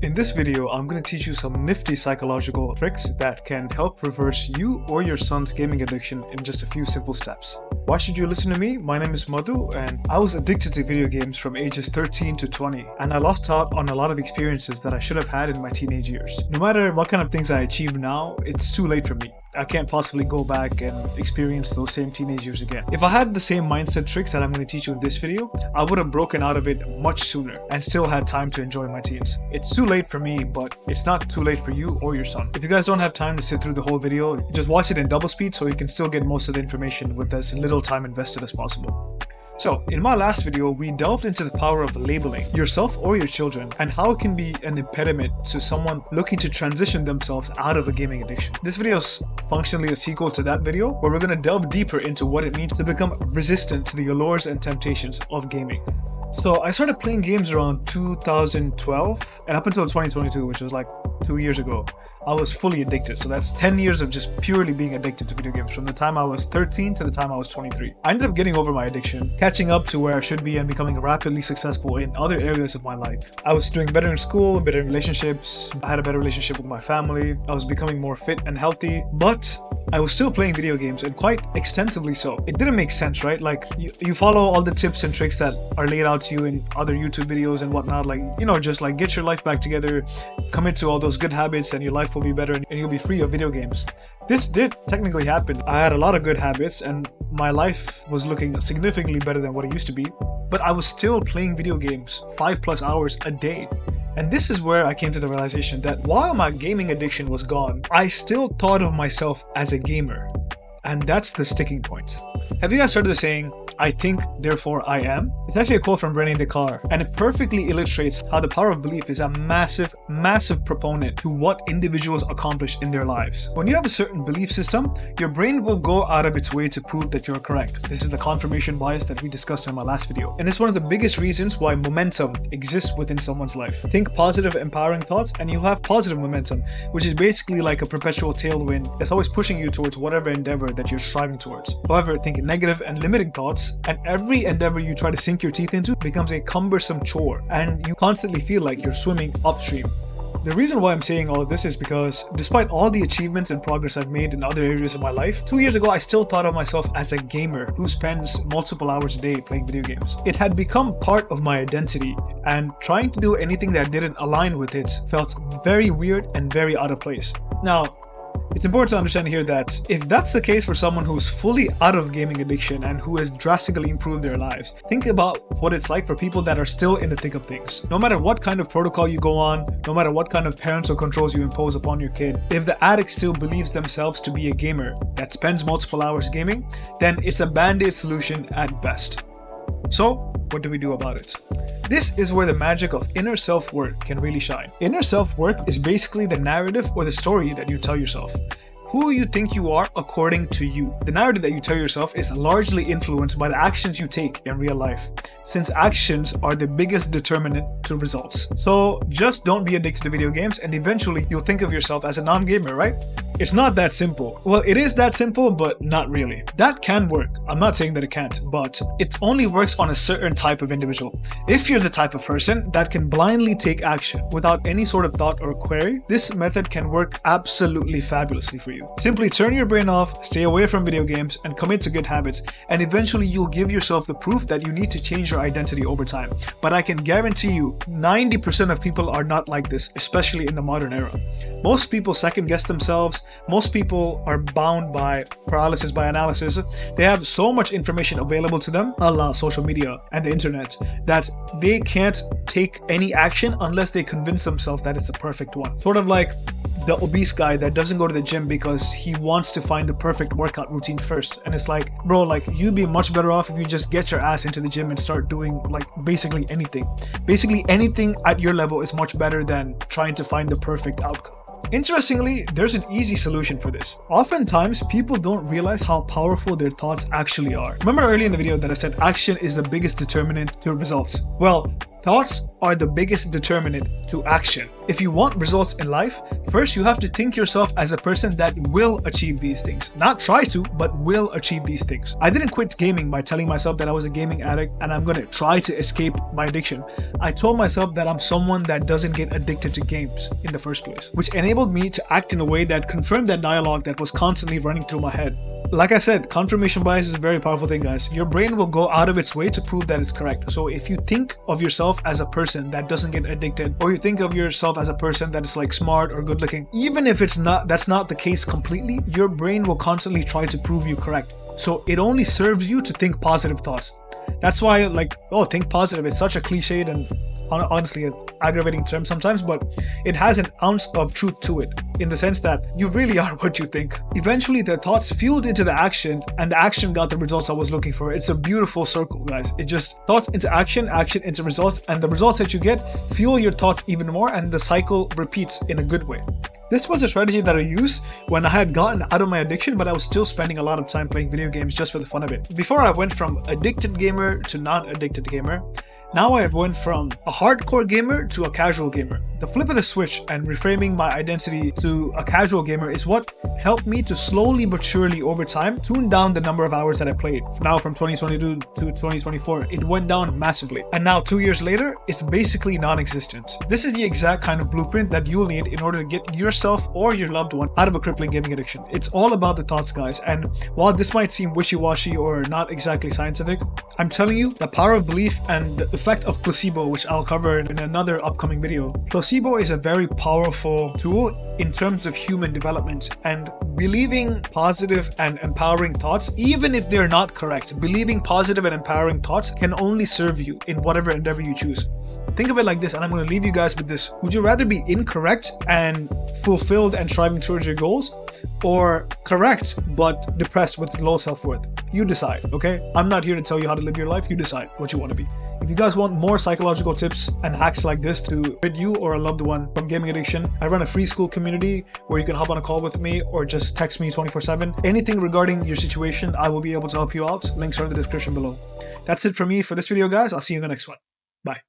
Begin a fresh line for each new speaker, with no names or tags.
In this video, I'm going to teach you some nifty psychological tricks that can help reverse you or your son's gaming addiction in just a few simple steps. Why should you listen to me? My name is Madhu and I was addicted to video games from ages 13 to 20, and I lost out on a lot of experiences that I should have had in my teenage years. No matter what kind of things I achieve now, it's too late for me. I can't possibly go back and experience those same teenage years again. If I had the same mindset tricks that I'm going to teach you in this video, I would have broken out of it much sooner and still had time to enjoy my teens. It's too late for me, but it's not too late for you or your son. If you guys don't have time to sit through the whole video, just watch it in double speed so you can still get most of the information with as little time invested as possible. So, in my last video, we delved into the power of labeling yourself or your children and how it can be an impediment to someone looking to transition themselves out of a gaming addiction. This video is functionally a sequel to that video where we're going to delve deeper into what it means to become resistant to the allures and temptations of gaming. So I started playing games around 2012 and up until 2022, which was like 2 years ago. I was fully addicted. So that's 10 years of just purely being addicted to video games from the time I was 13 to the time I was 23. I ended up getting over my addiction, catching up to where I should be and becoming rapidly successful in other areas of my life. I was doing better in school, better in relationships. I had a better relationship with my family. I was becoming more fit and healthy, but I was still playing video games, and quite extensively so. It didn't make sense, right? Like you follow all the tips and tricks that are laid out to you in other YouTube videos and whatnot, like, just like get your life back together, commit to all those good habits and your life will be better and you'll be free of video games. This did technically happen. I had a lot of good habits and my life was looking significantly better than what it used to be, but I was still playing video games 5+ hours a day. And this is where I came to the realization that while my gaming addiction was gone, I still thought of myself as a gamer. And that's the sticking point. Have you guys heard of the saying, "I think, therefore I am"? It's actually a quote from Rene Descartes, and it perfectly illustrates how the power of belief is a massive, massive proponent to what individuals accomplish in their lives. When you have a certain belief system, your brain will go out of its way to prove that you're correct. This is the confirmation bias that we discussed in my last video. And it's one of the biggest reasons why momentum exists within someone's life. Think positive, empowering thoughts, and you'll have positive momentum, which is basically like a perpetual tailwind that's always pushing you towards whatever endeavor that you're striving towards. However, think negative and limiting thoughts, and every endeavor you try to sink your teeth into becomes a cumbersome chore, and you constantly feel like you're swimming upstream. The reason why I'm saying all of this is because despite all the achievements and progress I've made in other areas of my life, 2 years ago I still thought of myself as a gamer who spends multiple hours a day playing video games. It had become part of my identity, and trying to do anything that didn't align with it felt very weird and very out of place. Now, it's important to understand here that if that's the case for someone who's fully out of gaming addiction and who has drastically improved their lives, think about what it's like for people that are still in the thick of things. No matter what kind of protocol you go on, no matter what kind of parental controls you impose upon your kid, if the addict still believes themselves to be a gamer that spends multiple hours gaming, then it's a band-aid solution at best. So, what do we do about it? This is where the magic of inner self-work can really shine. Inner self-work is basically the narrative or the story that you tell yourself. Who you think you are according to you. The narrative that you tell yourself is largely influenced by the actions you take in real life, since actions are the biggest determinant to results. So just don't be addicted to video games and eventually you'll think of yourself as a non-gamer, right? It's not that simple. Well, it is that simple, but not really. That can work. I'm not saying that it can't, but it only works on a certain type of individual. If you're the type of person that can blindly take action without any sort of thought or query, this method can work absolutely fabulously for you. Simply turn your brain off, stay away from video games, and commit to good habits, and eventually you'll give yourself the proof that you need to change your identity over time. But I can guarantee you, 90% of people are not like this, especially in the modern era. Most people second guess themselves. Most people are bound by paralysis by analysis. They have so much information available to them, a la social media and the internet, that they can't take any action unless they convince themselves that it's the perfect one. Sort of like the obese guy that doesn't go to the gym because he wants to find the perfect workout routine first. And it's like, bro, like you'd be much better off if you just get your ass into the gym and start doing like basically anything. Basically anything at your level is much better than trying to find the perfect outcome. Interestingly, there's an easy solution for this. Oftentimes, people don't realize how powerful their thoughts actually are. Remember earlier in the video that I said action is the biggest determinant to results? Well, Thoughts are the biggest determinant to action. If you want results in life, first you have to think yourself as a person that will achieve these things. Not try to, but will achieve these things. I didn't quit gaming by telling myself that I was a gaming addict and I'm gonna try to escape my addiction. I told myself that I'm someone that doesn't get addicted to games in the first place, which enabled me to act in a way that confirmed that dialogue that was constantly running through my head. Like I said, confirmation bias is a very powerful thing, guys. Your brain will go out of its way to prove that it's correct. So if you think of yourself as a person that doesn't get addicted, or you think of yourself as a person that is like smart or good looking, even if that's not the case completely, your brain will constantly try to prove you correct. So it only serves you to think positive thoughts. That's why, like, think positive is such a cliched and honestly an aggravating term sometimes, but it has an ounce of truth to it, in the sense that you really are what you think. Eventually the thoughts fueled into the action, and the action got the results I was looking for. It's a beautiful circle, guys. It just thoughts into action, action into results, and the results that you get fuel your thoughts even more, and the cycle repeats in a good way. This was a strategy that I used when I had gotten out of my addiction, but I was still spending a lot of time playing video games just for the fun of it. Before I went from addicted gamer to non-addicted gamer, now I went from a hardcore gamer to a casual gamer. The flip of the switch and reframing my identity to a casual gamer is what helped me to slowly but surely over time tune down the number of hours that I played. Now from 2022 to 2024, it went down massively. And now 2 years later, it's basically non-existent. This is the exact kind of blueprint that you'll need in order to get yourself or your loved one out of a crippling gaming addiction. It's all about the thoughts, guys. And while this might seem wishy-washy or not exactly scientific, I'm telling you, the power of belief and the effect of placebo, which I'll cover in another upcoming video. Placebo is a very powerful tool in terms of human development, and believing positive and empowering thoughts, even if they're not correct, believing positive and empowering thoughts can only serve you in whatever endeavor you choose. Think of it like this, and I'm going to leave you guys with this. Would you rather be incorrect and fulfilled and striving towards your goals, or correct but depressed with low self-worth? You decide, okay? I'm not here to tell you how to live your life. You decide what you want to be. If you guys want more psychological tips and hacks like this to rid you or a loved one from gaming addiction, I run a free school community where you can hop on a call with me or just text me 24/7. Anything regarding your situation, I will be able to help you out. Links are in the description below. That's it for me for this video, guys. I'll see you in the next one. Bye.